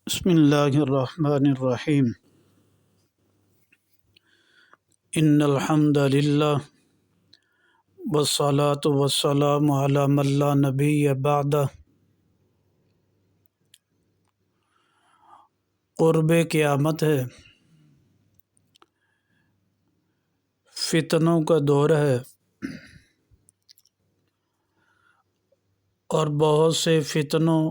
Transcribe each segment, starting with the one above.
بسم اللہ الرحمن الرحیم ان الحمد للہ والصلاة والسلام علی من لا نبی بعدہ۔ قرب قیامت ہے، فتنوں کا دور ہے اور بہت سے فتنوں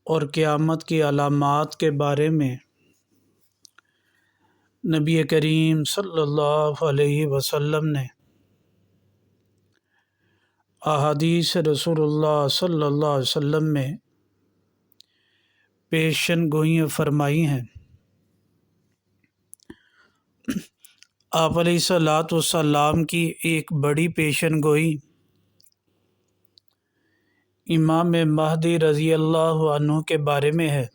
اور قیامت کی علامات کے بارے میں نبی کریم صلی اللہ علیہ وسلم نے احادیث رسول اللہ صلی اللہ علیہ وسلم میں پیشن گوئیاں فرمائی ہیں۔ آپ علیہ الصلوۃ والسلام کی ایک بڑی پیشن گوئی امام مہدی رضی اللہ عنہ کے بارے میں ہے۔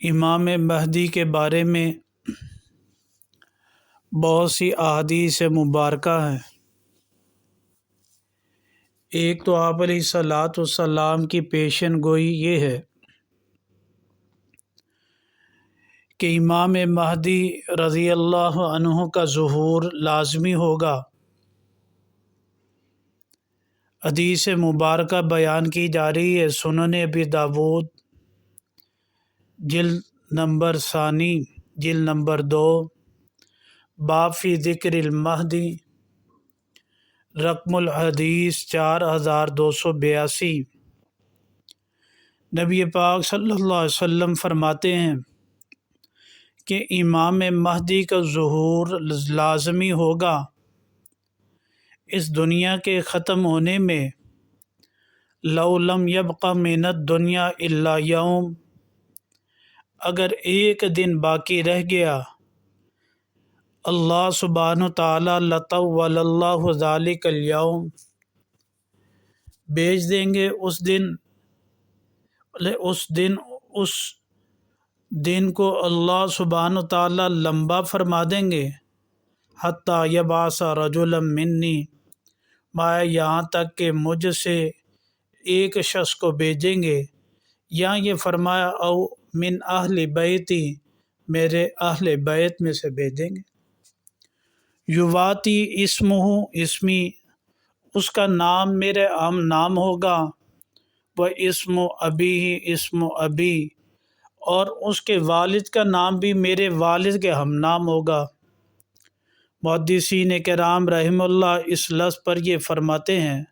امام مہدی کے بارے میں بہت سی احادیث مبارکہ ہیں۔ ایک تو آپ علیہ الصلوۃ والسلام کی پیشن گوئی یہ ہے کہ امام مہدی رضی اللہ عنہ کا ظہور لازمی ہوگا۔ حدیث مبارکہ بیان کی جا رہی ہے، سنن ابی داود جلد نمبر ثانی جلد نمبر 2 باب فی ذکر المہدی، رقم الحدیث 4282۔ نبی پاک صلی اللہ علیہ وسلم فرماتے ہیں کہ امام مہدی کا ظہور لازمی ہوگا اس دنیا کے ختم ہونے میں۔ لو لم یبق من الدنیا الا یوم، اگر ایک دن باقی رہ گیا اللہ سبحانہ تعالیٰ لطول اللہ ذلک الیوم، بیچ دیں گے اس دن کو اللہ سبحانہ تعالیٰ لمبا فرما دیں گے۔ حتیٰ یبعث رجلا منی، میں یہاں تک کہ مجھ سے ایک شخص کو بھیجیں گے، یا یہ فرمایا او من اہل بیتی، میرے اہل بیت میں سے بھیجیں گے۔ یواتی اسمہ اسمی، اس کا نام میرے نام ہوگا، وہ اسم ابی اسم ابی، اور اس کے والد کا نام بھی میرے والد کے ہم نام ہوگا۔ محدثین کرام رحمہ اللہ اس لفظ پر یہ فرماتے ہیں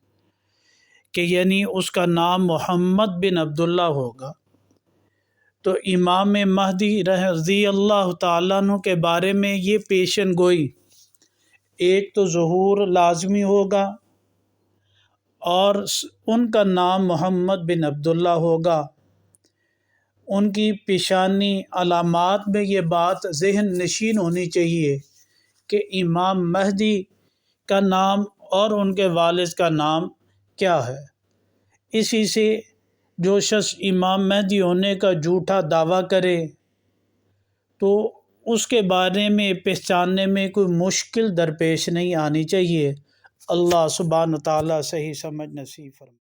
کہ یعنی اس کا نام محمد بن عبداللہ ہوگا۔ تو امام مہدی رضی اللہ تعالیٰ عنہ کے بارے میں یہ پیشن گوئی، ایک تو ظہور لازمی ہوگا اور ان کا نام محمد بن عبداللہ ہوگا۔ ان کی پیشانی علامات میں یہ بات ذہن نشین ہونی چاہیے کہ امام مہدی کا نام اور ان کے والد کا نام کیا ہے۔ اسی سے جو شخص امام مہدی ہونے کا جھوٹا دعویٰ کرے تو اس کے بارے میں پہچاننے میں کوئی مشکل درپیش نہیں آنی چاہیے۔ اللہ سبحانہ تعالیٰ صحیح سمجھ نصیب فرمائے۔